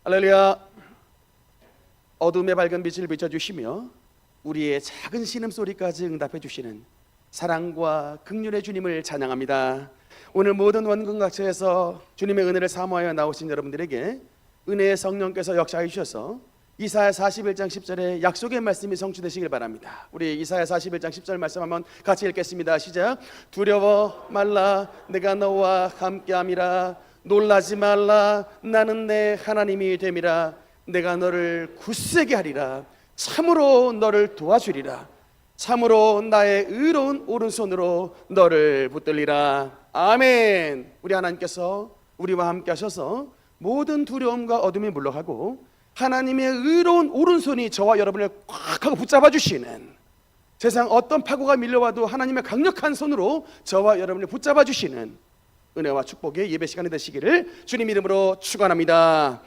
할렐루야. 어둠의 밝은 빛을 비춰주시며 우리의 작은 신음소리까지 응답해 주시는 사랑과 긍휼의 주님을 찬양합니다. 오늘 모든 원근각처에서 주님의 은혜를 사모하여 나오신 여러분들에게 은혜의 성령께서 역사해 주셔서 이사야 41장 10절에 약속의 말씀이 성취되시길 바랍니다. 우리 이사야 41장 10절 말씀 한번 같이 읽겠습니다. 시작. 두려워 말라, 내가 너와 함께함이라. 놀라지 말라, 나는 내 하나님이 됨이라. 내가 너를 굳세게 하리라. 참으로 너를 도와주리라. 참으로 나의 의로운 오른손으로 너를 붙들리라. 아멘. 우리 하나님께서 우리와 함께 하셔서 모든 두려움과 어둠이 물러가고 하나님의 의로운 오른손이 저와 여러분을 꽉 하고 붙잡아 주시는, 세상 어떤 파고가 밀려와도 하나님의 강력한 손으로 저와 여러분을 붙잡아 주시는 은혜와 축복의 예배 시간이 되시기를 주님 이름으로 축원합니다.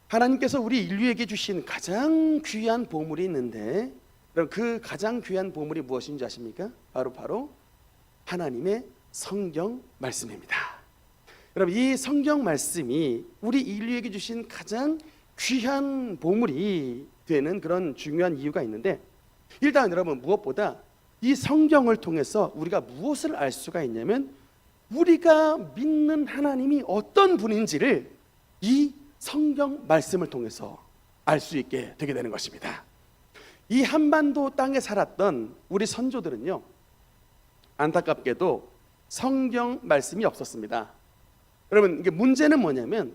하나님께서 우리 인류에게 주신 가장 귀한 보물이 있는데, 그럼 그 가장 귀한 보물이 무엇인지 아십니까? 바로 하나님의 성경 말씀입니다. 여러분, 이 성경 말씀이 우리 인류에게 주신 가장 귀한 보물이 되는 그런 중요한 이유가 있는데, 일단 여러분, 무엇보다 이 성경을 통해서 우리가 무엇을 알 수가 있냐면, 우리가 믿는 하나님이 어떤 분인지를 이 성경 말씀을 통해서 알 수 있게 되게 되는 것입니다. 이 한반도 땅에 살았던 우리 선조들은요, 안타깝게도 성경 말씀이 없었습니다. 여러분, 이게 문제는 뭐냐면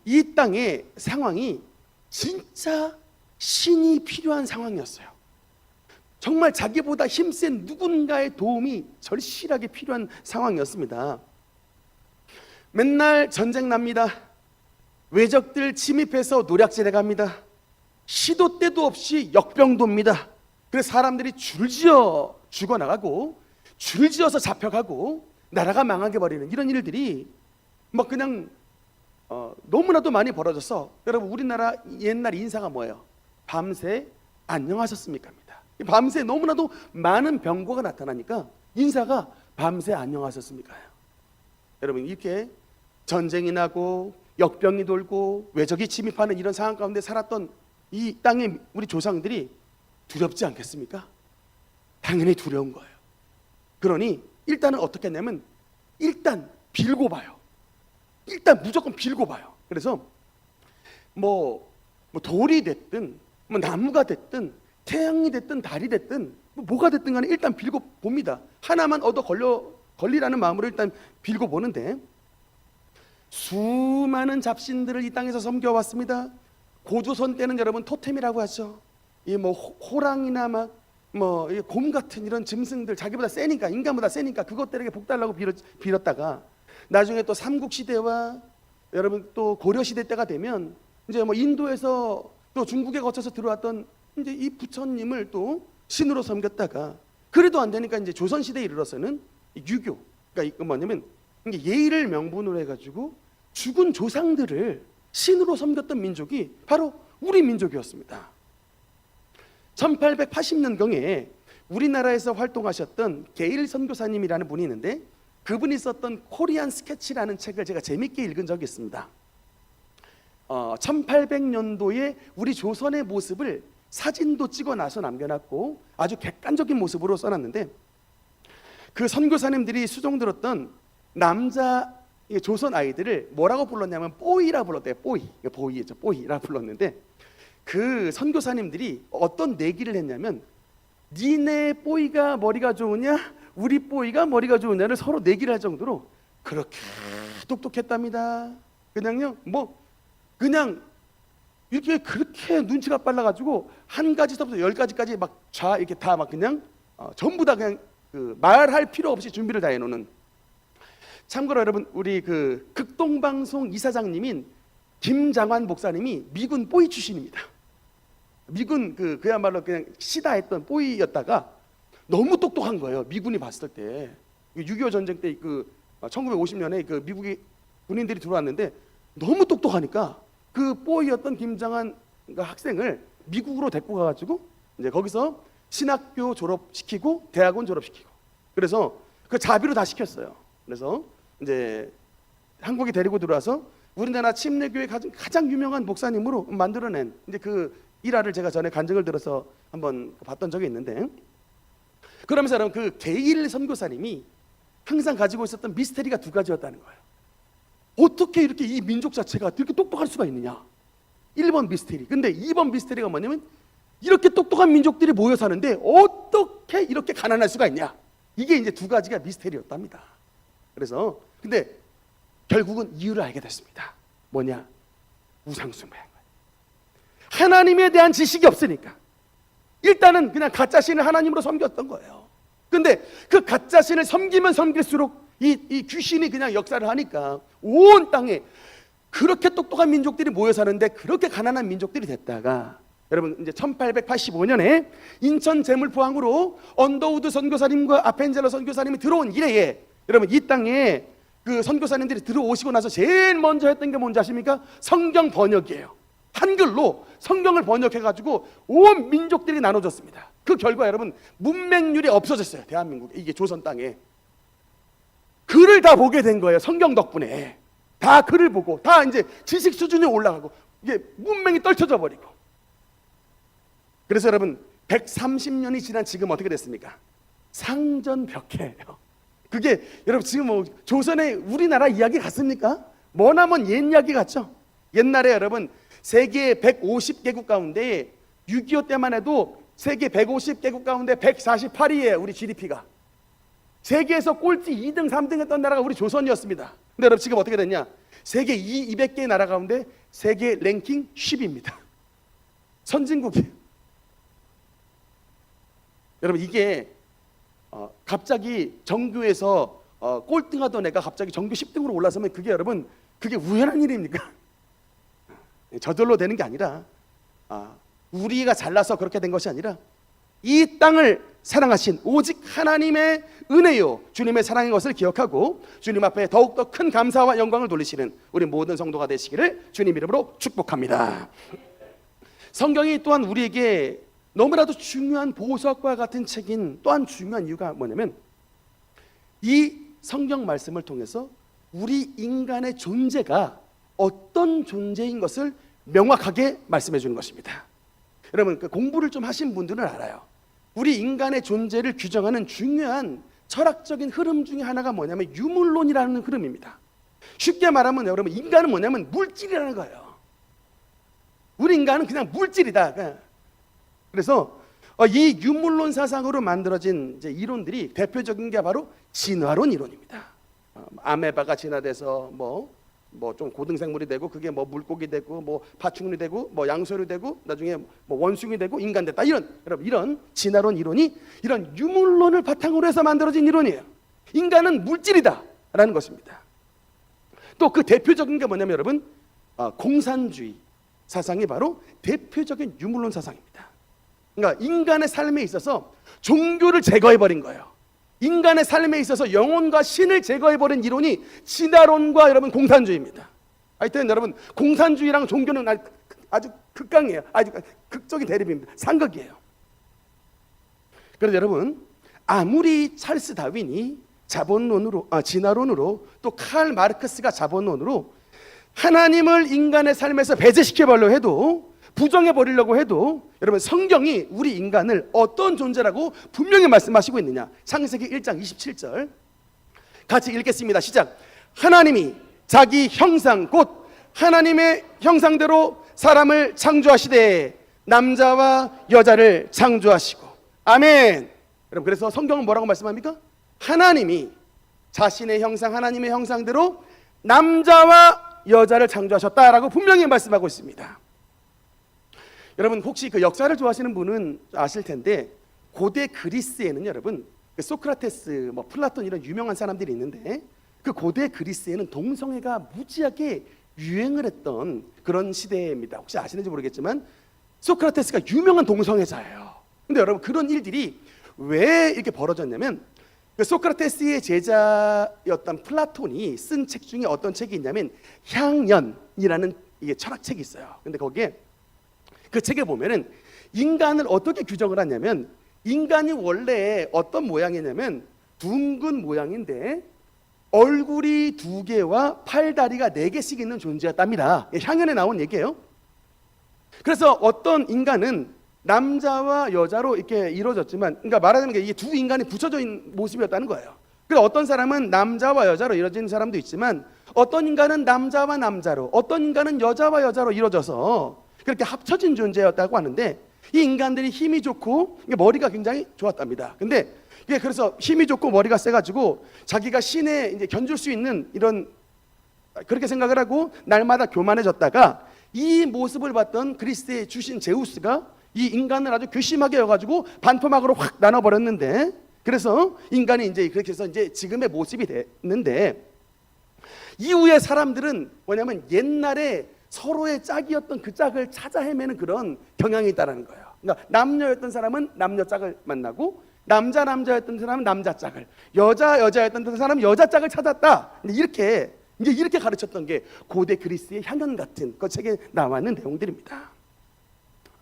이 땅의 상황이 진짜 신이 필요한 상황이었어요. 정말 자기보다 힘센 누군가의 도움이 절실하게 필요한 상황이었습니다. 맨날 전쟁 납니다. 외적들 침입해서 노략질해 갑니다. 시도 때도 없이 역병도입니다. 그래서 사람들이 줄지어 죽어나가고 줄지어서 잡혀가고 나라가 망하게 버리는 이런 일들이 막 그냥 너무나도 많이 벌어져서, 여러분, 우리나라 옛날 인사가 뭐예요? 밤새 안녕하셨습니까입니다. 밤새 너무나도 많은 병고가 나타나니까 인사가 밤새 안녕하셨습니까요. 여러분, 이렇게 전쟁이 나고 역병이 돌고 외적이 침입하는 이런 상황 가운데 살았던 이 땅의 우리 조상들이 두렵지 않겠습니까? 당연히 두려운 거예요. 그러니 일단은 어떻게 했냐면, 일단 빌고 봐요. 일단 무조건 빌고 봐요. 그래서 뭐 돌이 됐든 뭐 나무가 됐든 태양이 됐든 달이 됐든 뭐가 됐든 간에 일단 빌고 봅니다. 하나만 얻어 걸리라는 마음으로 일단 빌고 보는데, 수많은 잡신들을 이 땅에서 섬겨왔습니다. 고조선 때는 여러분 토템이라고 하죠. 이 뭐 호랑이나 막 곰 같은 이런 짐승들, 자기보다 세니까, 인간보다 세니까 그것들에게 복 달라고 빌었다가, 나중에 또 삼국시대와 여러분 또 고려시대 때가 되면 이제 뭐 인도에서 또 중국에 거쳐서 들어왔던 이제 이 부처님을 또 신으로 섬겼다가, 그래도 안 되니까 이제 조선시대에 이르러서는 유교, 그러니까 이거 뭐냐면 이게 예의를 명분으로 해가지고 죽은 조상들을 신으로 섬겼던 민족이 바로 우리 민족이었습니다. 1880년경에 우리나라에서 활동하셨던 게일 선교사님이라는 분이 있는데, 그분이 썼던 코리안 스케치라는 책을 제가 재밌게 읽은 적이 있습니다. 1800년도에 우리 조선의 모습을 사진도 찍어놔서 남겨놨고 아주 객관적인 모습으로 써놨는데, 그 선교사님들이 수종들었던 남자 조선 아이들을 뭐라고 불렀냐면 뽀이라 불렀대요. 뽀이죠. 뽀이라 불렀는데, 그 선교사님들이 어떤 내기를 했냐면, 니네 뽀이가 머리가 좋으냐 우리 뽀이가 머리가 좋으냐를 서로 내기를 할 정도로 그렇게 똑똑했답니다. 그냥요, 그냥 이렇게 그렇게 눈치가 빨라가지고 한 가지서부터 10가지까지 막 이렇게 다 막 그냥 전부 다 그냥 말할 필요 없이 준비를 다 해놓는. 참고로 여러분, 우리 그 극동방송 이사장님인 김장환 목사님이 미군 뽀이 출신입니다. 미군 그야말로 그냥 시다했던 뽀이였다가 너무 똑똑한 거예요. 미군이 봤을 때 6.25 전쟁 때 1950년에 그 미국의 군인들이 들어왔는데 너무 똑똑하니까 그 뽀이였던 김장환 학생을 미국으로 데리고 가가지고 이제 거기서 신학교 졸업시키고 대학원 졸업시키고, 그래서 그 자비로 다 시켰어요. 그래서 이제 한국에 데리고 들어와서 우리나라 침례교회 가장 유명한 목사님으로 만들어낸 이제 그 일화를 제가 전에 간증을 들어서 한번 봤던 적이 있는데, 그러면서 여러분 그 게일 선교사님이 항상 가지고 있었던 미스테리가 두 가지였다는 거예요. 어떻게 이렇게 이 민족 자체가 이렇게 똑똑할 수가 있느냐. 1번 미스테리. 근데 2번 미스테리가 뭐냐면 이렇게 똑똑한 민족들이 모여 사는데 어떻게 이렇게 가난할 수가 있냐. 이게 이제 두 가지가 미스테리였답니다. 그래서 근데 결국은 이유를 알게 됐습니다. 뭐냐? 우상숭배한 거예요. 하나님에 대한 지식이 없으니까 일단은 그냥 가짜신을 하나님으로 섬겼던 거예요. 근데 그 가짜신을 섬기면 섬길수록 이 귀신이 그냥 역사를 하니까 온 땅에 그렇게 똑똑한 민족들이 모여 사는데 그렇게 가난한 민족들이 됐다가, 여러분 이제 1885년에 인천 제물포항으로 언더우드 선교사님과 아펜젤러 선교사님이 들어온 이래에, 여러분 이 땅에 그 선교사님들이 들어오시고 나서 제일 먼저 했던 게 뭔지 아십니까? 성경 번역이에요. 한글로 성경을 번역해가지고 온 민족들이 나눠졌습니다. 그 결과 여러분 문맹률이 없어졌어요. 대한민국에, 이게 조선 땅에. 글을 다 보게 된 거예요. 성경 덕분에 다 글을 보고 다 이제 지식 수준이 올라가고 이게 문맹이 떨쳐져 버리고. 그래서 여러분 130년이 지난 지금 어떻게 됐습니까? 상전벽해예요. 그게 여러분 지금 뭐 조선의 우리나라 이야기 같습니까? 머나먼 옛 이야기 같죠? 옛날에 여러분 세계 150개국 가운데 6.25 때만 해도 세계 150개국 가운데 148위예요. 우리 GDP가. 세계에서 꼴찌 2등 3등 했던 나라가 우리 조선이었습니다. 근데 여러분 지금 어떻게 됐냐? 세계 200개의 나라 가운데 세계 랭킹 10위입니다. 선진국이에요. 여러분 이게 갑자기 정규에서 꼴등하던 애가 갑자기 정규 10등으로 올라서면 그게 여러분 그게 우연한 일입니까? 저절로 되는 게 아니라 우리가 잘나서 그렇게 된 것이 아니라 이 땅을 사랑하신 오직 하나님의 은혜요 주님의 사랑인 것을 기억하고 주님 앞에 더욱더 큰 감사와 영광을 돌리시는 우리 모든 성도가 되시기를 주님 이름으로 축복합니다. 성경이 또한 우리에게 너무나도 중요한 보석과 같은 책인 또한 중요한 이유가 뭐냐면, 이 성경 말씀을 통해서 우리 인간의 존재가 어떤 존재인 것을 명확하게 말씀해 주는 것입니다. 여러분 그 공부를 좀 하신 분들은 알아요. 우리 인간의 존재를 규정하는 중요한 철학적인 흐름 중에 하나가 뭐냐면 유물론이라는 흐름입니다. 쉽게 말하면 여러분 인간은 뭐냐면 물질이라는 거예요. 우리 인간은 그냥 물질이다. 그래서 이 유물론 사상으로 만들어진 이제 이론들이 대표적인 게 바로 진화론 이론입니다. 아메바가 진화돼서 뭐 좀 고등생물이 되고 그게 뭐 물고기 되고 뭐 파충류 되고 뭐 양서류 되고 나중에 뭐 원숭이 되고 인간 됐다, 여러분 이런 진화론 이론이 이런 유물론을 바탕으로 해서 만들어진 이론이에요. 인간은 물질이다라는 것입니다. 또 그 대표적인 게 뭐냐면 여러분 공산주의 사상이 바로 대표적인 유물론 사상입니다. 그러니까 인간의 삶에 있어서 종교를 제거해버린 거예요. 인간의 삶에 있어서 영혼과 신을 제거해버린 이론이 진화론과 여러분 공산주의입니다. 하여튼 여러분 공산주의랑 종교는 아주 극강이에요. 아주 극적인 대립입니다. 상극이에요. 그래서 여러분 아무리 찰스 다윈이 자본론으로 진화론으로 또 칼 마르크스가 자본론으로 하나님을 인간의 삶에서 배제시켜버려 해도, 부정해버리려고 해도 여러분 성경이 우리 인간을 어떤 존재라고 분명히 말씀하시고 있느냐. 창세기 1장 27절 같이 읽겠습니다. 시작. 하나님이 자기 형상 곧 하나님의 형상대로 사람을 창조하시되 남자와 여자를 창조하시고. 아멘. 여러분 그래서 성경은 뭐라고 말씀합니까? 하나님이 자신의 형상 하나님의 형상대로 남자와 여자를 창조하셨다라고 분명히 말씀하고 있습니다. 여러분 혹시 그 역사를 좋아하시는 분은 아실 텐데 고대 그리스에는 여러분 그 소크라테스, 뭐 플라톤 이런 유명한 사람들이 있는데 그 고대 그리스에는 동성애가 무지하게 유행을 했던 그런 시대입니다. 혹시 아시는지 모르겠지만 소크라테스가 유명한 동성애자예요. 근데 여러분 그런 일들이 왜 이렇게 벌어졌냐면 그 소크라테스의 제자였던 플라톤이 쓴 책 중에 어떤 책이 있냐면 향연이라는 이게 철학책이 있어요. 근데 거기에 그 책에 보면은 인간을 어떻게 규정을 하냐면 인간이 원래 어떤 모양이냐면 둥근 모양인데 얼굴이 2개와 팔다리가 4개씩 있는 존재였답니다. 향연에 나온 얘기예요. 그래서 어떤 인간은 남자와 여자로 이렇게 이루어졌지만, 그러니까 말하자면 이게 두 인간이 붙여져 있는 모습이었다는 거예요. 그래서 어떤 사람은 남자와 여자로 이루어진 사람도 있지만, 어떤 인간은 남자와 남자로, 어떤 인간은 여자와 여자로 이루어져서 그렇게 합쳐진 존재였다고 하는데, 이 인간들이 힘이 좋고 머리가 굉장히 좋았답니다. 근데 이게 그래서 힘이 좋고 머리가 세가지고 자기가 신에 이제 견줄 수 있는 이런, 그렇게 생각을 하고 날마다 교만해졌다가, 이 모습을 봤던 그리스의 주신 제우스가 이 인간을 아주 괘씸하게 여가지고 반토막으로 확 나눠버렸는데, 그래서 인간이 이제 그렇게 해서 이제 지금의 모습이 됐는데, 이후에 사람들은 뭐냐면 옛날에 서로의 짝이었던 그 짝을 찾아 헤매는 그런 경향이 있다는 거예요. 그러니까 남녀였던 사람은 남녀 짝을 만나고, 남자였던 사람은 남자 짝을, 여자였던 사람은 여자 짝을 찾았다. 이렇게 가르쳤던 게 고대 그리스의 향연 같은 그 책에 나와 있는 내용들입니다.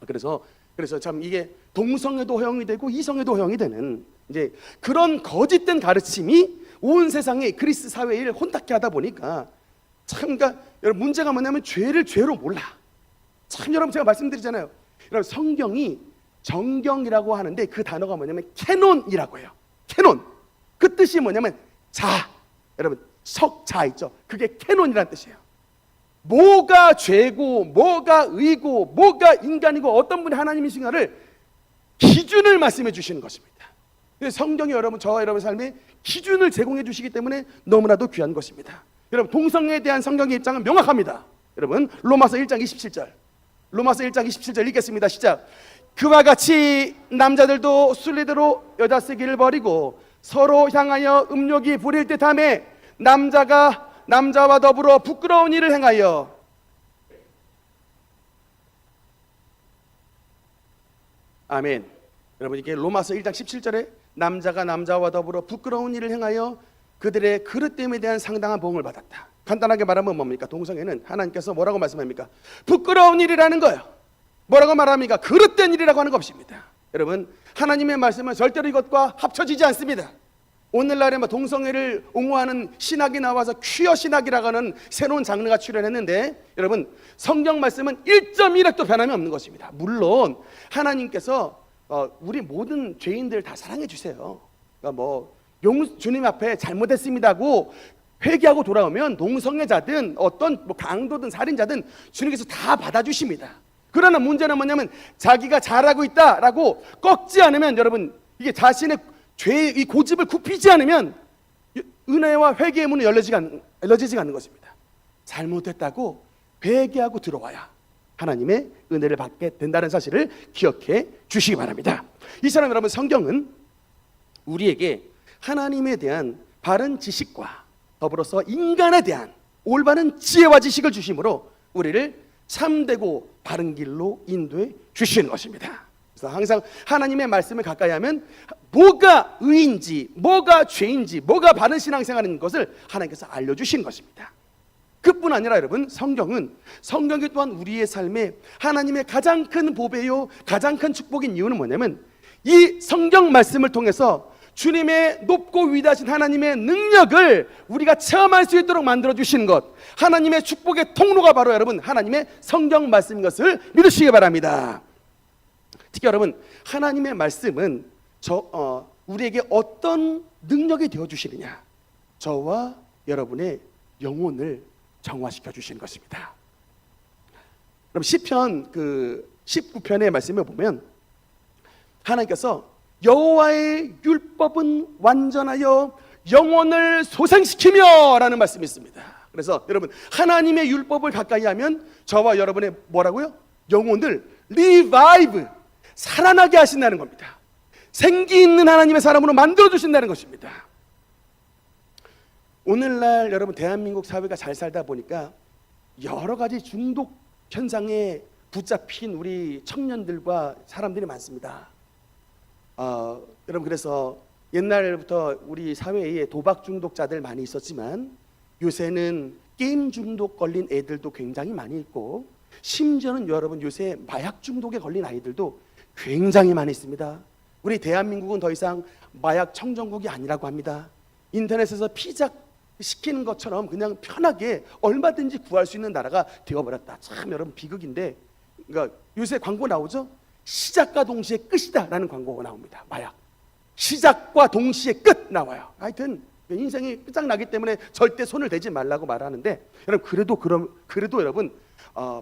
그래서 참 이게 동성애도 허용이 되고 이성애도 허용이 되는 이제 그런 거짓된 가르침이 온 세상의 그리스 사회를 혼탁케 하다 보니까, 참, 그러니까 여러분 문제가 뭐냐면 죄를 죄로 몰라. 참, 여러분 제가 말씀드리잖아요. 여러분 성경이 정경이라고 하는데 그 단어가 뭐냐면 캐논이라고 해요. 캐논. 그 뜻이 뭐냐면 자. 여러분 석자 있죠. 그게 캐논이라는 뜻이에요. 뭐가 죄고 뭐가 의고 뭐가 인간이고 어떤 분이 하나님이신가를 기준을 말씀해 주시는 것입니다. 성경이 여러분 저와 여러분의 삶에 기준을 제공해 주시기 때문에 너무나도 귀한 것입니다. 여러분 동성애에 대한 성경의 입장은 명확합니다. 여러분 로마서 1장 27절, 로마서 1장 27절 읽겠습니다. 시작. 그와 같이 남자들도 순리대로 여자 쓰기를 버리고 서로 향하여 음욕이 부릴 듯하며 남자가 남자와 더불어 부끄러운 일을 행하여, 아멘. 여러분 이게 로마서 1장 17절에 남자가 남자와 더불어 부끄러운 일을 행하여 그들의 그릇됨에 대한 상당한 보응을 받았다. 간단하게 말하면 뭡니까? 동성애는 하나님께서 뭐라고 말씀합니까? 부끄러운 일이라는 거예요. 뭐라고 말합니까? 그릇된 일이라고 하는 것입니다. 여러분 하나님의 말씀은 절대로 이것과 합쳐지지 않습니다. 오늘날에 동성애를 옹호하는 신학이 나와서 퀴어 신학이라고 하는 새로운 장르가 출현했는데, 여러분 성경 말씀은 1.1핵도 변함이 없는 것입니다. 물론 하나님께서 우리 모든 죄인들 다 사랑해 주세요. 그러니까 주님 앞에 잘못했습니다고 회개하고 돌아오면 동성애자든 어떤 강도든 살인자든 주님께서 다 받아주십니다. 그러나 문제는 뭐냐면 자기가 잘하고 있다라고 꺾지 않으면, 여러분 이게 자신의 죄의 이 고집을 굽히지 않으면 은혜와 회개의 문은 열리지가 않는 것입니다. 잘못했다고 회개하고 들어와야 하나님의 은혜를 받게 된다는 사실을 기억해 주시기 바랍니다. 이처럼 여러분 성경은 우리에게 하나님에 대한 바른 지식과 더불어서 인간에 대한 올바른 지혜와 지식을 주심으로 우리를 참되고 바른 길로 인도해 주시는 것입니다. 그래서 항상 하나님의 말씀을 가까이 하면 뭐가 의인지 뭐가 죄인지 뭐가 바른 신앙생활인 것을 하나님께서 알려주시는 것입니다. 그뿐 아니라 여러분 성경이 또한 우리의 삶에 하나님의 가장 큰 보배요 가장 큰 축복인 이유는 뭐냐면, 이 성경 말씀을 통해서 주님의 높고 위대하신 하나님의 능력을 우리가 체험할 수 있도록 만들어 주시는 것, 하나님의 축복의 통로가 바로 여러분 하나님의 성경 말씀인 것을 믿으시기 바랍니다. 특히 여러분 하나님의 말씀은 우리에게 어떤 능력이 되어 주시느냐, 저와 여러분의 영혼을 정화시켜 주시는 것입니다. 그럼 시편 19편의 말씀에 보면 하나님께서 여호와의 율법은 완전하여 영혼을 소생시키며 라는 말씀이 있습니다. 그래서 여러분 하나님의 율법을 가까이 하면 저와 여러분의 뭐라고요? 영혼을 리바이브, 살아나게 하신다는 겁니다. 생기 있는 하나님의 사람으로 만들어 주신다는 것입니다. 오늘날 여러분 대한민국 사회가 잘 살다 보니까 여러 가지 중독 현상에 붙잡힌 우리 청년들과 사람들이 많습니다. 여러분 그래서 옛날부터 우리 사회에 도박 중독자들 많이 있었지만 요새는 게임 중독 걸린 애들도 굉장히 많이 있고, 심지어는 여러분 요새 마약 중독에 걸린 아이들도 굉장히 많이 있습니다. 우리 대한민국은 더 이상 마약 청정국이 아니라고 합니다. 인터넷에서 피자 시키는 것처럼 그냥 편하게 얼마든지 구할 수 있는 나라가 되어버렸다. 참 여러분 비극인데, 그러니까 요새 광고 나오죠? 시작과 동시에 끝이다라는 광고가 나옵니다. 마약 시작과 동시에 끝 나와요. 하여튼 인생이 끝장나기 때문에 절대 손을 대지 말라고 말하는데, 여러분 그래도 여러분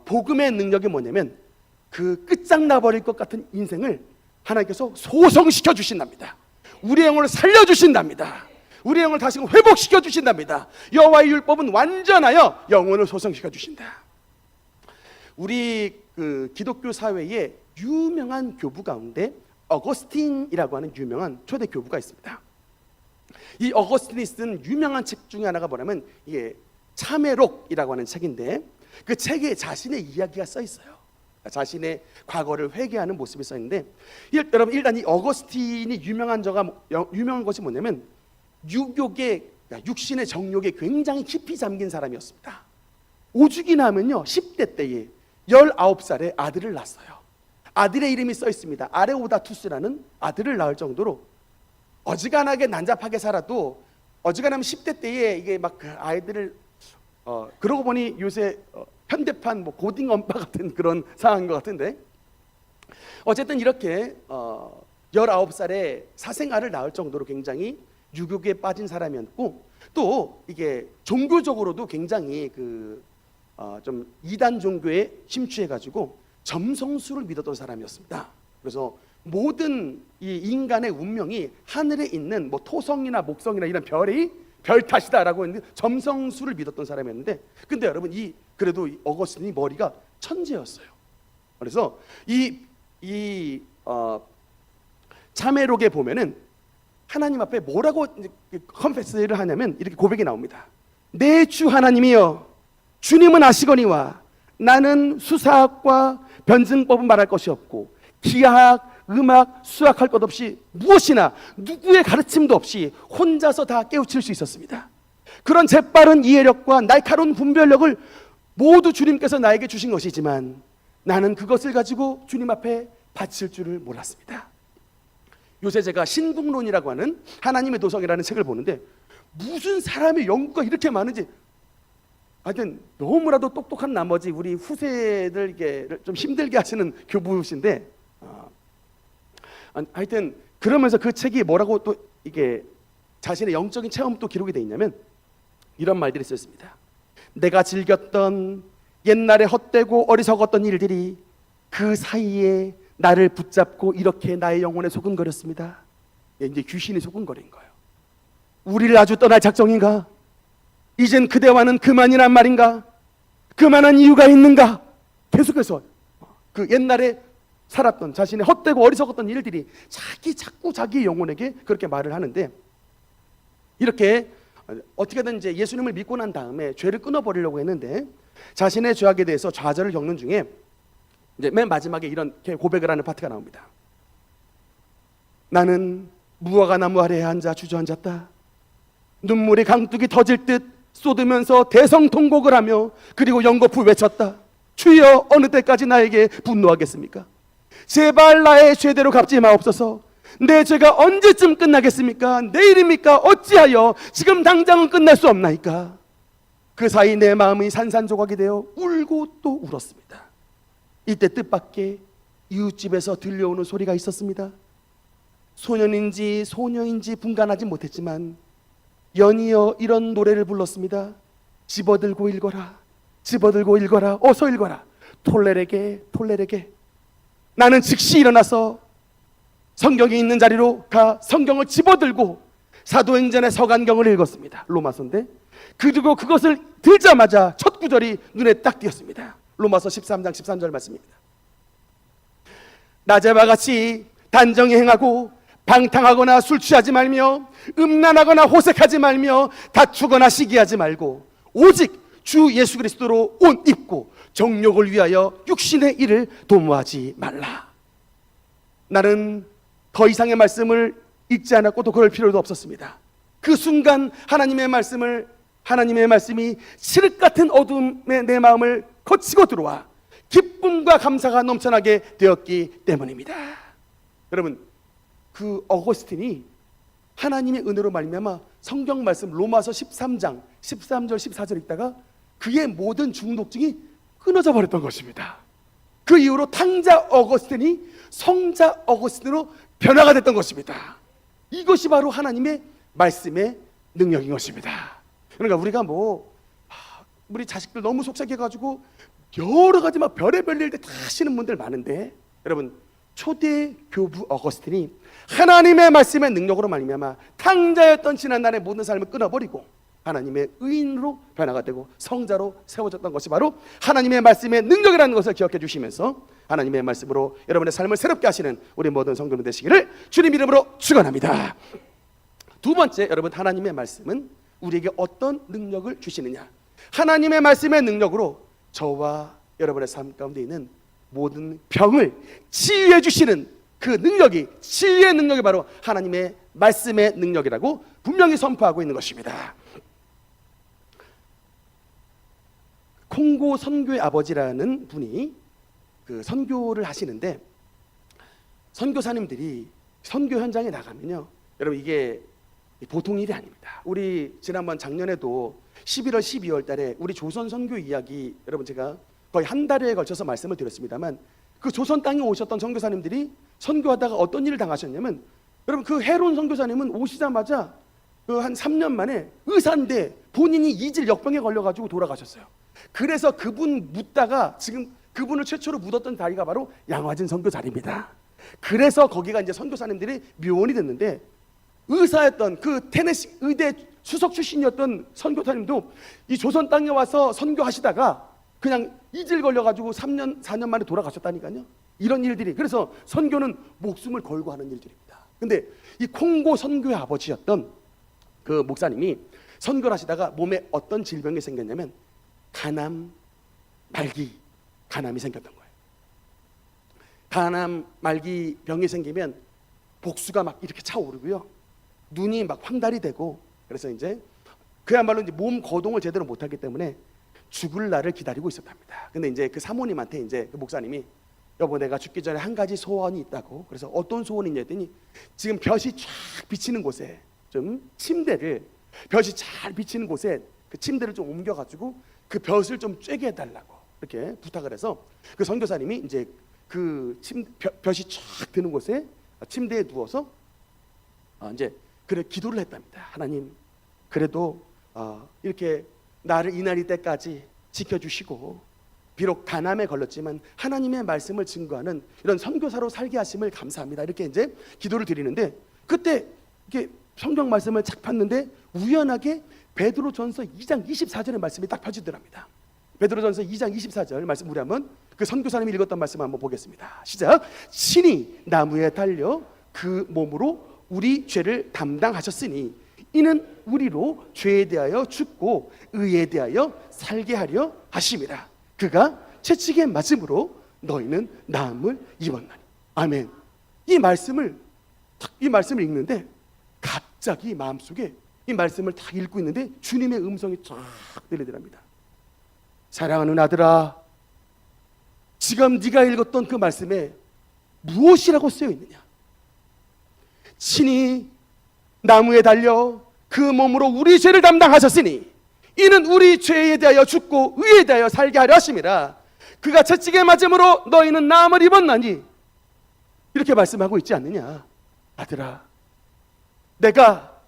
복음의 능력이 뭐냐면 그 끝장나 버릴 것 같은 인생을 하나님께서 소성시켜 주신답니다. 우리의 영혼을 살려 주신답니다. 우리의 영혼을 다시 회복시켜 주신답니다. 여호와의 율법은 완전하여 영혼을 소성시켜 주신다. 우리 그 기독교 사회에 유명한 교부 가운데 어거스틴이라고 하는 유명한 초대 교부가 있습니다. 이 어거스틴이 쓴 유명한 책 중에 하나가 뭐냐면 이게 참회록이라고 하는 책인데, 그 책에 자신의 이야기가 써 있어요. 자신의 과거를 회개하는 모습이 써 있는데, 여러분 일단 이 어거스틴이 유명한 것이 뭐냐면 육신의 정욕에 굉장히 깊이 잠긴 사람이었습니다. 오죽이나 하면요 10대 때에 19살에 아들을 낳았어요. 아들의 이름이 써 있습니다. 아레오다투스라는 아들을 낳을 정도로 어지간하게 난잡하게 살아도, 어지간하면 10대 때에 이게 막 그 아이들을 그러고 보니 요새 현대판 뭐 고딩 엄마 같은 그런 상황인 것 같은데, 어쨌든 이렇게 19살에 사생아를 낳을 정도로 굉장히 유교에 빠진 사람이었고, 또 이게 종교적으로도 굉장히 좀 이단 종교에 심취해가지고 점성술을 믿었던 사람이었습니다. 그래서 모든 이 인간의 운명이 하늘에 있는 뭐 토성이나 목성이나 이런 별이 별 탓이다라고 했는데 점성술을 믿었던 사람이었는데, 근데 여러분 그래도 이 어거스틴이 머리가 천재였어요. 그래서 이 참회록에 보면은 하나님 앞에 뭐라고 컨페스를 하냐면 이렇게 고백이 나옵니다. 내 주 하나님이여, 주님은 아시거니와 나는 수사학과 변증법은 말할 것이 없고 기하학, 음악, 수학할 것 없이 무엇이나 누구의 가르침도 없이 혼자서 다 깨우칠 수 있었습니다. 그런 재빠른 이해력과 날카로운 분별력을 모두 주님께서 나에게 주신 것이지만 나는 그것을 가지고 주님 앞에 바칠 줄을 몰랐습니다. 요새 제가 신국론이라고 하는 하나님의 도성이라는 책을 보는데, 무슨 사람의 연구가 이렇게 많은지, 하여튼 너무나도 똑똑한 나머지 우리 후세들에게 좀 힘들게 하시는 교부신데, 하여튼 그러면서 그 책이 뭐라고 또 이게 자신의 영적인 체험도 기록이 되어 있냐면 이런 말들이 쓰였습니다. 내가 즐겼던 옛날에 헛되고 어리석었던 일들이 그 사이에 나를 붙잡고 이렇게 나의 영혼에 소근거렸습니다. 이제 귀신이 소근거린 거예요. 우리를 아주 떠날 작정인가? 이젠 그대와는 그만이란 말인가? 그만한 이유가 있는가? 계속해서 그 옛날에 살았던 자신의 헛되고 어리석었던 일들이 자꾸 자기 영혼에게 그렇게 말을 하는데, 이렇게 어떻게든 이제 예수님을 믿고 난 다음에 죄를 끊어버리려고 했는데 자신의 죄악에 대해서 좌절을 겪는 중에 이제 맨 마지막에 이렇게 고백을 하는 파트가 나옵니다. 나는 무화과 나무 아래에 앉아 주저앉았다. 눈물이 강둑이 터질 듯 쏟으면서 대성통곡을 하며 그리고 연거푸 외쳤다. 주여, 어느 때까지 나에게 분노하겠습니까? 제발 나의 죄대로 갚지 마옵소서. 내 죄가 언제쯤 끝나겠습니까? 내일입니까? 어찌하여 지금 당장은 끝날 수 없나이까? 그 사이 내 마음이 산산조각이 되어 울고 또 울었습니다. 이때 뜻밖의 이웃집에서 들려오는 소리가 있었습니다. 소년인지 소녀인지 분간하지 못했지만 연이어 이런 노래를 불렀습니다. 집어들고 읽어라, 집어들고 읽어라, 어서 읽어라. 톨레레게, 톨레레게. 나는 즉시 일어나서 성경이 있는 자리로 가 성경을 집어들고 사도행전의 서간경을 읽었습니다. 로마서인데, 그리고 그것을 들자마자 첫 구절이 눈에 딱 띄었습니다. 로마서 13장 13절 말씀입니다. 낮에와 같이 단정히 행하고 방탕하거나 술 취하지 말며 음란하거나 호색하지 말며 다투거나 시기하지 말고 오직 주 예수 그리스도로 옷 입고 정욕을 위하여 육신의 일을 도모하지 말라. 나는 더 이상의 말씀을 읽지 않았고 또 그럴 필요도 없었습니다. 그 순간 하나님의 말씀이 칠흑 같은 어둠의 내 마음을 거치고 들어와 기쁨과 감사가 넘쳐나게 되었기 때문입니다. 여러분, 그 어거스틴이 하나님의 은혜로 말미암아 성경 말씀 로마서 13장 13절 14절 읽다가 그의 모든 중독증이 끊어져 버렸던 것입니다. 그 이후로 탕자 어거스틴이 성자 어거스틴으로 변화가 됐던 것입니다. 이것이 바로 하나님의 말씀의 능력인 것입니다. 그러니까 우리가 우리 자식들 너무 속삭여가지고 여러 가지 막 별의별 일들 다 하시는 분들 많은데, 여러분 초대 교부 어거스틴이 하나님의 말씀의 능력으로 말미암아 탕자였던 지난날의 모든 삶을 끊어버리고 하나님의 의인으로 변화가 되고 성자로 세워졌던 것이 바로 하나님의 말씀의 능력이라는 것을 기억해 주시면서 하나님의 말씀으로 여러분의 삶을 새롭게 하시는 우리 모든 성도들 되시기를 주님 이름으로 축원합니다. 두 번째, 여러분 하나님의 말씀은 우리에게 어떤 능력을 주시느냐? 하나님의 말씀의 능력으로 저와 여러분의 삶 가운데 있는 모든 병을 치유해 주시는 그 능력이, 치유의 능력이 바로 하나님의 말씀의 능력이라고 분명히 선포하고 있는 것입니다. 콩고 선교의 아버지라는 분이 그 선교를 하시는데, 선교사님들이 선교 현장에 나가면요, 여러분 이게 보통 일이 아닙니다. 우리 지난번 작년에도 11월 12월 달에 우리 조선 선교 이야기, 여러분 제가 거의 한 달에 걸쳐서 말씀을 드렸습니다만, 그 조선 땅에 오셨던 선교사님들이 선교하다가 어떤 일을 당하셨냐면, 여러분 그 헤론 선교사님은 오시자마자 그 한 3년 만에 의사인데 본인이 이질 역병에 걸려가지고 돌아가셨어요. 그래서 그분 묻다가 지금 그분을 최초로 묻었던 자리가 바로 양화진 선교 자리입니다. 그래서 거기가 이제 선교사님들이 묘원이 됐는데, 의사였던 그 테네시 의대 수석 출신이었던 선교사님도 이 조선 땅에 와서 선교하시다가 그냥 이질 걸려가지고 3년 4년 만에 돌아가셨다니까요. 이런 일들이, 그래서 선교는 목숨을 걸고 하는 일들입니다. 근데 이 콩고 선교의 아버지였던 그 목사님이 선교를 하시다가 몸에 어떤 질병이 생겼냐면 간암 말기 간암이 생겼던 거예요. 간암 말기 병이 생기면 복수가 막 이렇게 차오르고요, 눈이 막 황달이 되고, 그래서 이제 그야말로 이제 몸 거동을 제대로 못하기 때문에 죽을 날을 기다리고 있었답니다. 근데 이제 그 사모님한테 이제 그 목사님이, 여보 내가 죽기 전에 한 가지 소원이 있다고. 그래서 어떤 소원이냐 했더니, 지금 볕이 쫙 비치는 곳에 좀 침대를, 볕이 잘 비치는 곳에 그 침대를 좀 옮겨가지고 그 볕을 좀 쬐게 해달라고 이렇게 부탁을 해서, 그 선교사님이 이제 그 볕이 쫙 드는 곳에 침대에 누워서 이제 그래 기도를 했답니다. 하나님, 그래도 이렇게 나를 이날이 때까지 지켜주시고, 비록 간암에 걸렸지만 하나님의 말씀을 증거하는 이런 선교사로 살게 하심을 감사합니다. 이렇게 이제 기도를 드리는데, 그때 이렇게 성경 말씀을 착 폈는데 우연하게 베드로전서 2장 24절의 말씀이 딱 펴지더랍니다. 베드로전서 2장 24절 말씀, 우리 한번 그 선교사님이 읽었던 말씀 한번 보겠습니다. 시작. 신이 나무에 달려 그 몸으로 우리 죄를 담당하셨으니 이는 우리로 죄에 대하여 죽고 의에 대하여 살게 하려 하심이라. 그가 채찍에 맞음으로 너희는 나음을 입었나니. 아멘. 이 말씀을 읽는데 갑자기 마음속에 이 말씀을 딱 읽고 있는데 주님의 음성이 쫙 들리더랍니다. 사랑하는 아들아, 지금 네가 읽었던 그 말씀에 무엇이라고 쓰여 있느냐? 친히 나무에 달려 그 몸으로 우리 죄를 담당하셨으니 이는 우리 죄에 대하여 죽고 의에 대하여 살게 하려 하심이라. 그가 채찍에 맞음으로 너희는 나음을 입었나니. 이렇게 말씀하고 있지 않느냐? 아들아, 내가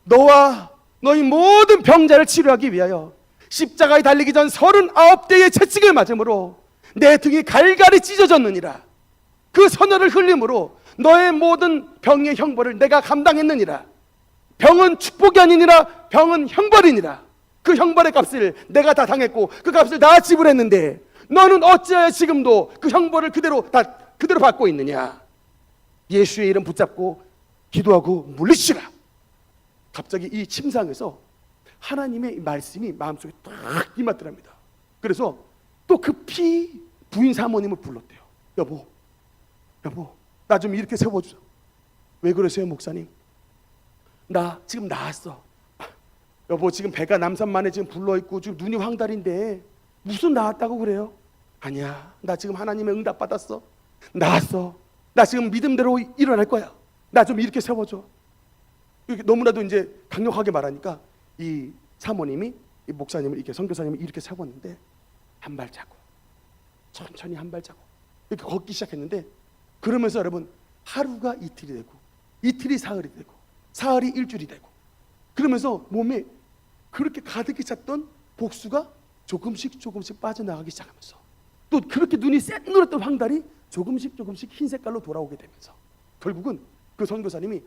너와 너희 모든 병자를 치료하기 위하여 십자가에 달리기 전 39대의 채찍을 맞음으로 내 등이 갈갈이 찢어졌느니라. 그 선혈을 흘림으로 너의 모든 병의 형벌을 내가 감당했느니라. 병은 축복이 아니니라 병은 형벌이니라. 그 형벌의 값을 내가 다 당했고 그 값을 다 지불했는데 너는 어찌하여 지금도 그 형벌을 그대로 받고 있느냐. 예수의 이름 붙잡고 기도하고 물리치라. 갑자기 이 침상에서 하나님의 말씀이 마음속에 딱 임하더랍니다. 그래서 또 급히 부인 사모님을 불렀대요. 여보 나 좀 이렇게 세워주세요. 왜 그러세요 목사님? 나 지금 나았어. 여보 지금 배가 남산만에 지금 불러있고 지금 눈이 황달인데 무슨 나았다고 그래요? 아니야, 나 지금 하나님의 응답 받았어. 나았어. 나 지금 믿음대로 일어날 거야. 나 좀 이렇게 세워줘. 이렇게 너무나도 이제 강력하게 말하니까 이 사모님이 이 목사님을 이렇게 선교사님을 이렇게 세웠는데 한 발자국 천천히 한 발자국 이렇게 걷기 시작했는데 그러면서 여러분 하루가 이틀이 되고 이틀이 사흘이 되고 사흘이 일주일이 되고 그러면서 몸에 그렇게 가득히 찼던 복수가 조금씩 빠져나가기 시작하면서 또 그렇게 눈이 샛노랬던 황달이 조금씩 흰 색깔로 돌아오게 되면서 결국은 그 선교사님이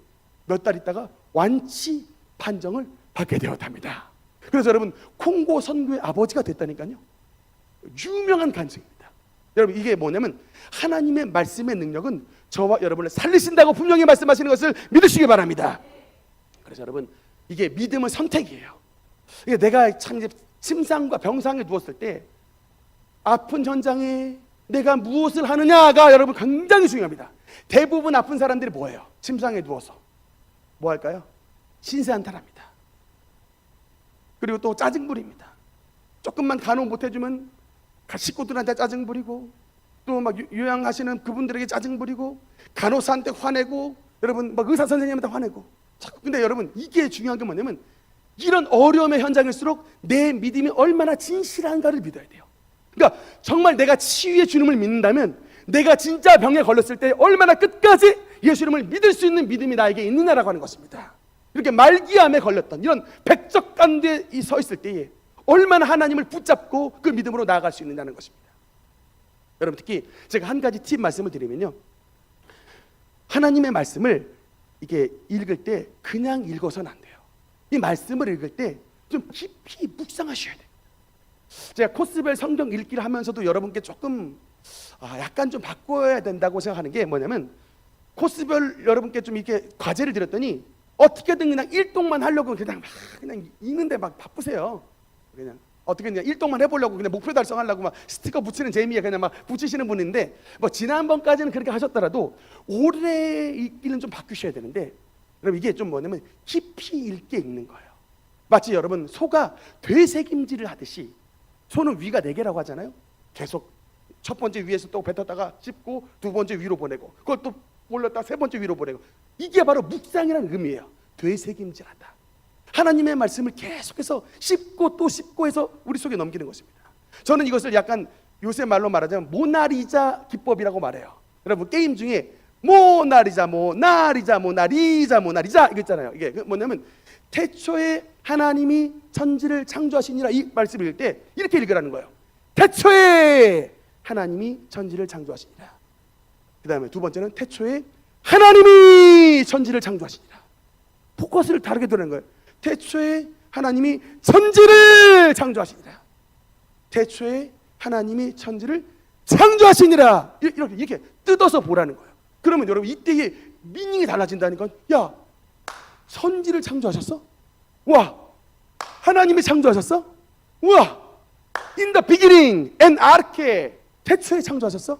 몇 달 있다가 완치 판정을 받게 되었답니다. 그래서 여러분 콩고 선교의 아버지가 됐다니까요. 유명한 간증입니다. 여러분 이게 뭐냐면 하나님의 말씀의 능력은 저와 여러분을 살리신다고 분명히 말씀하시는 것을 믿으시기 바랍니다. 그래서 여러분 이게 믿음은 선택이에요. 이게 내가 참 이제 침상과 병상에 누웠을 때 아픈 현장에 내가 무엇을 하느냐가 여러분 굉장히 중요합니다. 대부분 아픈 사람들이 뭐예요? 침상에 누워서 뭐 할까요? 신세한탄합니다. 그리고 또 짜증 부립니다. 조금만 간호 못 해주면 식구들한테 짜증 부리고 또 막 요양하시는 그분들에게 짜증 부리고 간호사한테 화내고 여러분 막 의사 선생님한테 화내고 자꾸. 근데 여러분 이게 중요한 게 뭐냐면 이런 어려움의 현장일수록 내 믿음이 얼마나 진실한가를 믿어야 돼요. 그러니까 정말 내가 치유의 주님을 믿는다면 내가 진짜 병에 걸렸을 때 얼마나 끝까지 예수 이름을 믿을 수 있는 믿음이 나에게 있느냐라고 하는 것입니다. 이렇게 말기암에 걸렸던 이런 백적간대에 서 있을 때에 얼마나 하나님을 붙잡고 그 믿음으로 나아갈 수 있느냐는 것입니다. 여러분 특히 제가 한 가지 팁 말씀을 드리면요, 하나님의 말씀을 이게 읽을 때 그냥 읽어서는 안 돼요. 이 말씀을 읽을 때 좀 깊이 묵상하셔야 돼요. 제가 코스별 성경 읽기를 하면서도 여러분께 조금 약간 좀 바꿔야 된다고 생각하는 게 뭐냐면, 코스별 여러분께 좀 이렇게 과제를 드렸더니 어떻게든 그냥 일동만 하려고 그냥 읽는데 막 바쁘세요. 그냥 어떻게 그냥 일동만 해보려고 그냥 목표 달성하려고 막 스티커 붙이는 재미에 그냥 막 붙이시는 분인데, 뭐 지난번까지는 그렇게 하셨더라도 올해 읽기는 좀 바꾸셔야 되는데, 여러분 이게 좀 뭐냐면 깊이 읽게 읽는 거예요. 마치 여러분 소가 되새김질을 하듯이, 소는 위가 4개라고 하잖아요. 계속 첫 번째 위에서 또 뱉었다가 씹고 두 번째 위로 보내고 그걸 또 올렸다가 세 번째 위로 보내고, 이게 바로 묵상이라는 의미예요. 되새김질하다. 하나님의 말씀을 계속해서 씹고 또 씹고 해서 우리 속에 넘기는 것입니다. 저는 이것을 약간 요새 말로 말하자면 모나리자 기법이라고 말해요. 여러분 게임 중에 모나리자 이거 있잖아요. 이게 뭐냐면 태초에 하나님이 천지를 창조하시니라, 이 말씀을 읽을 때 이렇게 읽으라는 거예요. 태초에 하나님이 천지를 창조하시니라. 그 다음에 두 번째는 태초에 하나님이 천지를 창조하시니라. 포커스를 다르게 두는 거예요. 태초에 하나님이 천지를 창조하시니라. 태초에 하나님이 천지를 창조하시니라. 이렇게 뜯어서 보라는 거예요. 그러면 여러분 이때의 미닝이 달라진다니까. 야, 천지를 창조하셨어? 와, 하나님이 창조하셨어? 와, in the beginning and arche, 태초에 창조하셨어?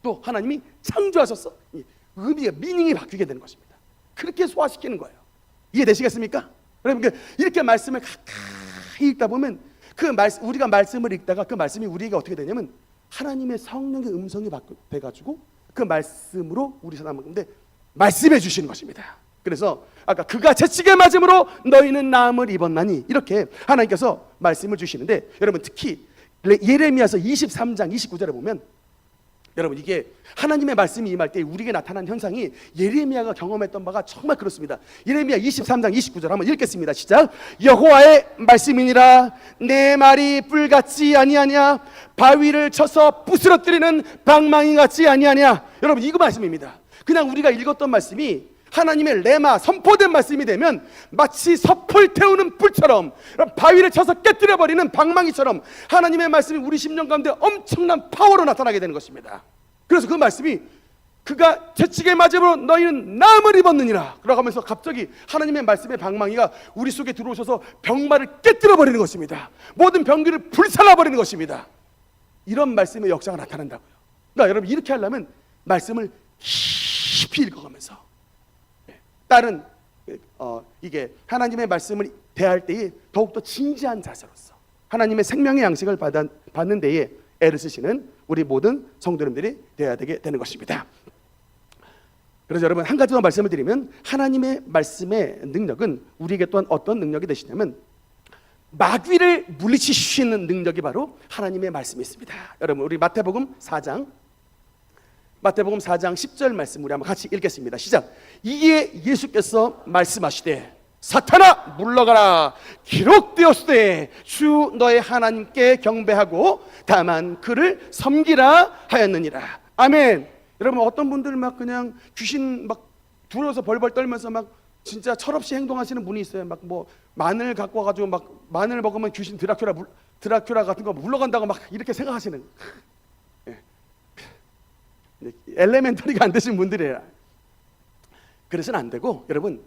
또 하나님이 창조하셨어? 의미가 미닝이 바뀌게 되는 것입니다. 그렇게 소화시키는 거예요. 이해되시겠습니까? 여러분 이렇게 말씀을 가까이 읽다 보면 우리가 말씀을 읽다가 그 말씀이 우리에게 어떻게 되냐면 하나님의 성령의 음성이 돼가지고 그 말씀으로 우리 사람을 근데 말씀해 주시는 것입니다. 그래서 아까 그가 채찍에 맞음으로 너희는 나음을 입었나니, 이렇게 하나님께서 말씀을 주시는데, 여러분 특히 예레미야서 23장 29절에 보면 여러분 이게 하나님의 말씀이 임할 때 우리에게 나타난 현상이 예레미야가 경험했던 바가 정말 그렇습니다. 예레미야 23장 29절 한번 읽겠습니다. 시작. 여호와의 말씀이니라. 내 말이 뿔같지 아니하냐, 바위를 쳐서 부스러뜨리는 방망이 같지 아니하냐. 여러분 이거 말씀입니다. 그냥 우리가 읽었던 말씀이 하나님의 레마, 선포된 말씀이 되면 마치 섭을 태우는 불처럼, 바위를 쳐서 깨뜨려버리는 방망이처럼 하나님의 말씀이 우리 심령 가운데 엄청난 파워로 나타나게 되는 것입니다. 그래서 그 말씀이 그가 채찍에 맞음으로 너희는 나음을 입었느니라 그러고 하면서 갑자기 하나님의 말씀의 방망이가 우리 속에 들어오셔서 병마를 깨뜨려버리는 것입니다. 모든 병기를 불살라버리는 것입니다. 이런 말씀의 역사가 나타난다고요. 그러니까 여러분 이렇게 하려면 말씀을 깊이 읽어가면서 다른 이게 하나님의 말씀을 대할 때에 더욱더 진지한 자세로서 하나님의 생명의 양식을 받는 데에 애를 쓰시는 우리 모든 성도님들이 되어야 되게 되는 것입니다. 그래서 여러분 한 가지 더 말씀을 드리면, 하나님의 말씀의 능력은 우리에게 또한 어떤 능력이 되시냐면 마귀를 물리칠 수 있는 능력이 바로 하나님의 말씀이 있습니다. 여러분 우리 마태복음 4장 10절 말씀 우리 한번 같이 읽겠습니다. 시작. 이에 예수께서 말씀하시되 사탄아 물러가라, 기록되었으되 주 너의 하나님께 경배하고 다만 그를 섬기라 하였느니라. 아멘. 여러분 어떤 분들 막 그냥 귀신 막 두려워서 벌벌 떨면서 막 진짜 철없이 행동하시는 분이 있어요. 막 뭐 마늘 갖고 와가지고 막 마늘 먹으면 귀신 드라큘라 같은 거 물러간다고 막 이렇게 생각하시는, 엘레멘터리가 안 되신 분들이에요. 그래서는 안 되고, 여러분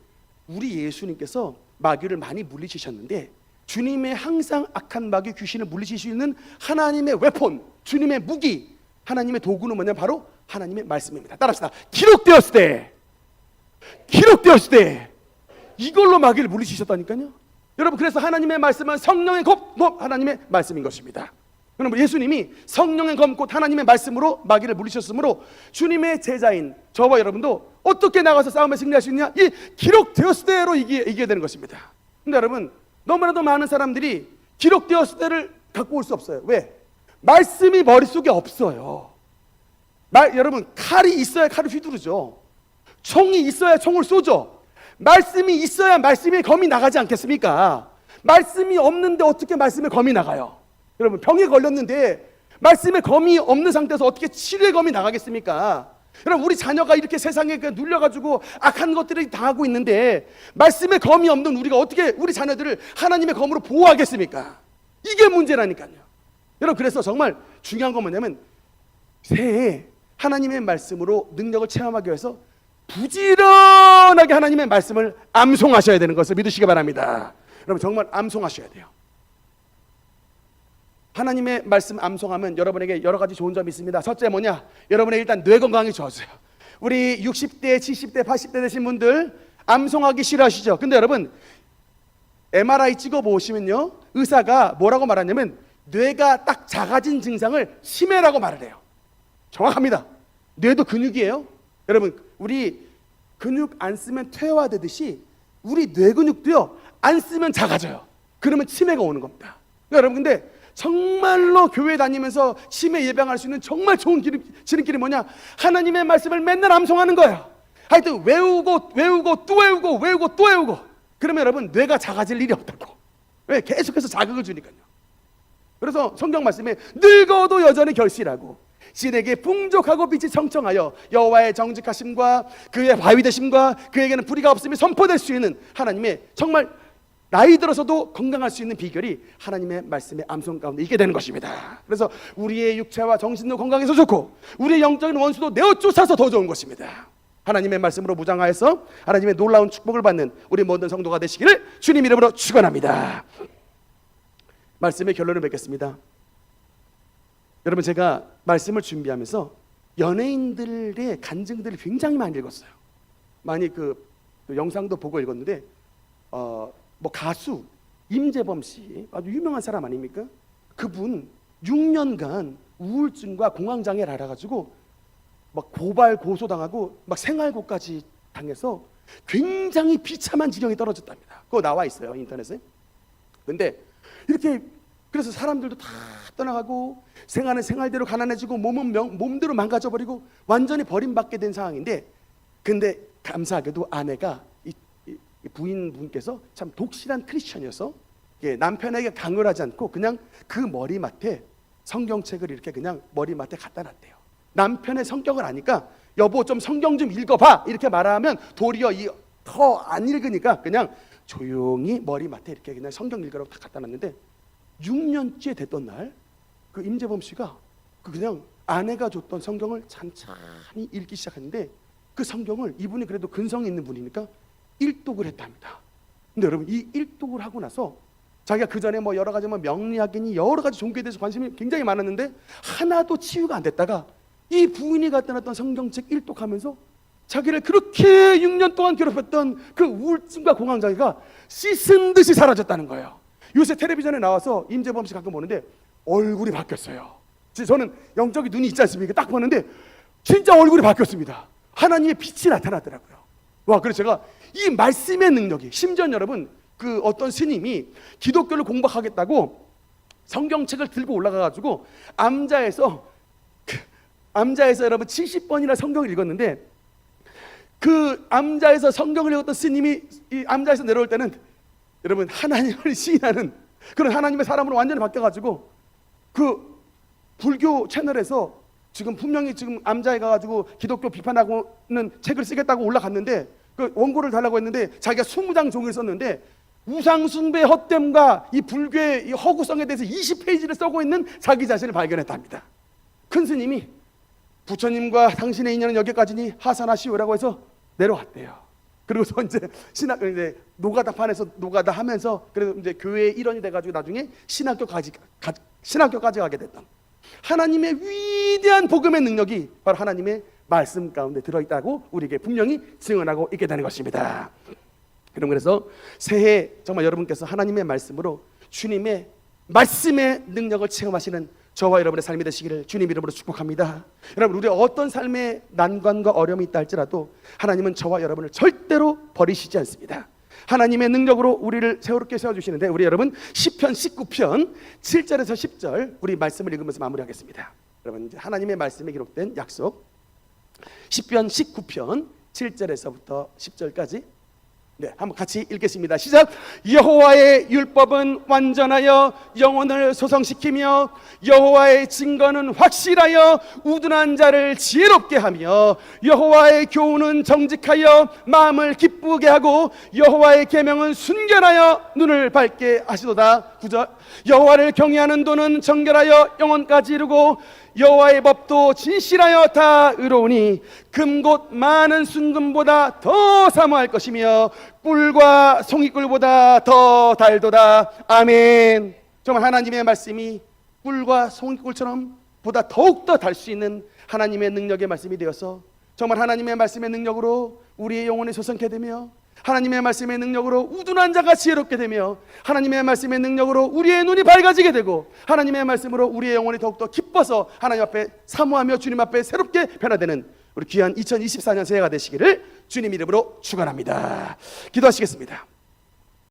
우리 예수님께서 마귀를 많이 물리치셨는데 주님의 항상 악한 마귀 귀신을 물리칠 수 있는 하나님의 웨폰, 주님의 무기, 하나님의 도구는 뭐냐? 바로 하나님의 말씀입니다. 따라합시다. 기록되었으되 이걸로 마귀를 물리치셨다니까요. 여러분 그래서 하나님의 말씀은 성령의 검 하나님의 말씀인 것입니다. 그럼 예수님이 성령의 검 곧 하나님의 말씀으로 마귀를 물리쳤으므로 주님의 제자인 저와 여러분도 어떻게 나가서 싸움에 승리할 수 있냐? 이 기록되었을 때로 이겨야 되는 것입니다. 근데 여러분 너무나도 많은 사람들이 기록되었을 때를 갖고 올 수 없어요. 왜? 말씀이 머릿속에 없어요. 여러분 칼이 있어야 칼을 휘두르죠. 총이 있어야 총을 쏘죠. 말씀이 있어야 말씀의 검이 나가지 않겠습니까? 말씀이 없는데 어떻게 말씀의 검이 나가요? 여러분 병에 걸렸는데 말씀의 검이 없는 상태에서 어떻게 치료의 검이 나가겠습니까? 여러분 우리 자녀가 이렇게 세상에 눌려가지고 악한 것들을 당하고 있는데 말씀의 검이 없는 우리가 어떻게 우리 자녀들을 하나님의 검으로 보호하겠습니까? 이게 문제라니까요. 여러분 그래서 정말 중요한 건 뭐냐면 새해에 하나님의 말씀으로 능력을 체험하기 위해서 부지런하게 하나님의 말씀을 암송하셔야 되는 것을 믿으시기 바랍니다. 여러분 정말 암송하셔야 돼요. 하나님의 말씀 암송하면 여러분에게 여러 가지 좋은 점이 있습니다. 첫째 뭐냐? 여러분의 일단 뇌 건강이 좋아져요. 우리 60대, 70대, 80대 되신 분들 암송하기 싫어하시죠? 근데 여러분 MRI 찍어보시면요, 의사가 뭐라고 말하냐면 뇌가 딱 작아진 증상을 치매라고 말을 해요. 정확합니다. 뇌도 근육이에요. 여러분 우리 근육 안 쓰면 퇴화되듯이 우리 뇌 근육도요 안 쓰면 작아져요. 그러면 치매가 오는 겁니다. 그러니까 여러분 근데 정말로 교회 다니면서 치매 예방할 수 있는 정말 좋은 지름길이 뭐냐? 하나님의 말씀을 맨날 암송하는 거예요. 하여튼 외우고 또 외우고 그러면 여러분 뇌가 작아질 일이 없다고. 왜? 계속해서 자극을 주니까요. 그래서 성경 말씀에 늙어도 여전히 결실하고 신에게 풍족하고 빛이 청청하여 여호와의 정직하심과 그의 바위 되심과 그에게는 불의가 없음이 선포될 수 있는 하나님의 정말 나이 들어서도 건강할 수 있는 비결이 하나님의 말씀의 암송 가운데 있게 되는 것입니다. 그래서 우리의 육체와 정신도 건강해서 좋고 우리의 영적인 원수도 내어쫓아서 더 좋은 것입니다. 하나님의 말씀으로 무장하여서 하나님의 놀라운 축복을 받는 우리 모든 성도가 되시기를 주님 이름으로 축원합니다. 말씀의 결론을 맺겠습니다. 여러분 제가 말씀을 준비하면서 연예인들의 간증들을 굉장히 많이 읽었어요. 많이 그 영상도 보고 읽었는데 뭐 가수 임재범 씨 아주 유명한 사람 아닙니까? 그분 6년간 우울증과 공황장애를 앓아가지고 막 고발 고소당하고 막 생활고까지 당해서 굉장히 비참한 지경에 떨어졌답니다. 그거 나와 있어요 인터넷에. 근데 이렇게 그래서 사람들도 다 떠나가고 생활은 생활대로 가난해지고 몸은 몸대로 망가져버리고 완전히 버림받게 된 상황인데, 근데 감사하게도 아내가 이 부인분께서 참 독실한 크리스천이어서 남편에게 강요를 하지 않고 그냥 그 머리맡에 성경책을 이렇게 그냥 머리맡에 갖다 놨대요. 남편의 성격을 아니까 여보 좀 성경 좀 읽어봐 이렇게 말하면 도리어 더 안 읽으니까 그냥 조용히 머리맡에 이렇게 그냥 성경 읽으라고 다 갖다 놨는데 6년째 됐던 날 그 임재범 씨가 그냥 아내가 줬던 성경을 찬찬히 읽기 시작했는데 그 성경을 이분이 그래도 근성이 있는 분이니까 일독을 했답니다. 근데 여러분 이 일독을 하고 나서 자기가 그 전에 뭐 여러 가지 명리학이니 여러 가지 종교에 대해서 관심이 굉장히 많았는데 하나도 치유가 안 됐다가 이 부인이 갖다 놨던 성경책 일독하면서 자기를 그렇게 6년 동안 괴롭혔던 그 우울증과 공황장애가 씻은 듯이 사라졌다는 거예요. 요새 텔레비전에 나와서 임재범 씨 가끔 보는데 얼굴이 바뀌었어요. 저는 영적인 눈이 있지 않습니까? 딱 보는데 진짜 얼굴이 바뀌었습니다. 하나님의 빛이 나타나더라고요. 와, 그래서 제가 이 말씀의 능력이, 심지어 여러분 그 어떤 스님이 기독교를 공부하겠다고 성경책을 들고 올라가가지고 암자에서 여러분 70번이나 성경을 읽었는데, 그 암자에서 성경을 읽었던 스님이 이 암자에서 내려올 때는 여러분 하나님을 시인하는 그런 하나님의 사람으로 완전히 바뀌어가지고, 그 불교 채널에서 지금 분명히 지금 암자에 가가지고 기독교 비판하고는 책을 쓰겠다고 올라갔는데, 그 원고를 달라고 했는데 자기가 20장 종이를 썼는데 우상숭배 헛됨과 이 불교의 이 허구성에 대해서 20페이지를 쓰고 있는 자기 자신을 발견했답니다. 큰 스님이 부처님과 당신의 인연은 여기까지니 하산하시오라고 해서 내려왔대요. 그리고서 이제 이제 노가다판에서 노가다 하면서 그래서 이제 교회의 일원이 돼가지고 나중에 신학교까지 가게 됐던, 하나님의 위대한 복음의 능력이 바로 하나님의 말씀 가운데 들어있다고 우리에게 분명히 증언하고 있게 되는 것입니다. 그래서 새해 정말 여러분께서 하나님의 말씀으로 주님의 말씀의 능력을 체험하시는 저와 여러분의 삶이 되시기를 주님 이름으로 축복합니다. 여러분, 우리 어떤 삶의 난관과 어려움이 있다 할지라도 하나님은 저와 여러분을 절대로 버리시지 않습니다. 하나님의 능력으로 우리를 새롭게 세워주시는데, 우리 여러분 시편 19편 7절에서 10절 우리 말씀을 읽으면서 마무리하겠습니다. 여러분, 이제 하나님의 말씀에 기록된 약속, 시편 19편 7절에서부터 10절까지 한번 같이 읽겠습니다. 시작. 여호와의 율법은 완전하여 영혼을 소성시키며 여호와의 증거는 확실하여 우둔한 자를 지혜롭게 하며 여호와의 교훈은 정직하여 마음을 기쁘게 하고 여호와의 계명은 순결하여 눈을 밝게 하시도다. 9절. 여호와를 경외하는 도는 정결하여 영혼까지 이루고 여호와의 법도 진실하여 다 의로우니 금곧 많은 순금보다 더 사모할 것이며 꿀과 송이꿀보다 더 달도다. 아멘. 정말 하나님의 말씀이 꿀과 송이꿀처럼 보다 더욱더 달 수 있는 하나님의 능력의 말씀이 되어서 정말 하나님의 말씀의 능력으로 우리의 영혼이 소성케 되며 하나님의 말씀의 능력으로 우둔한 자가 지혜롭게 되며 하나님의 말씀의 능력으로 우리의 눈이 밝아지게 되고 하나님의 말씀으로 우리의 영혼이 더욱더 기뻐서 하나님 앞에 사모하며 주님 앞에 새롭게 변화되는 우리 귀한 2024년 새해가 되시기를 주님 이름으로 축원합니다. 기도하시겠습니다.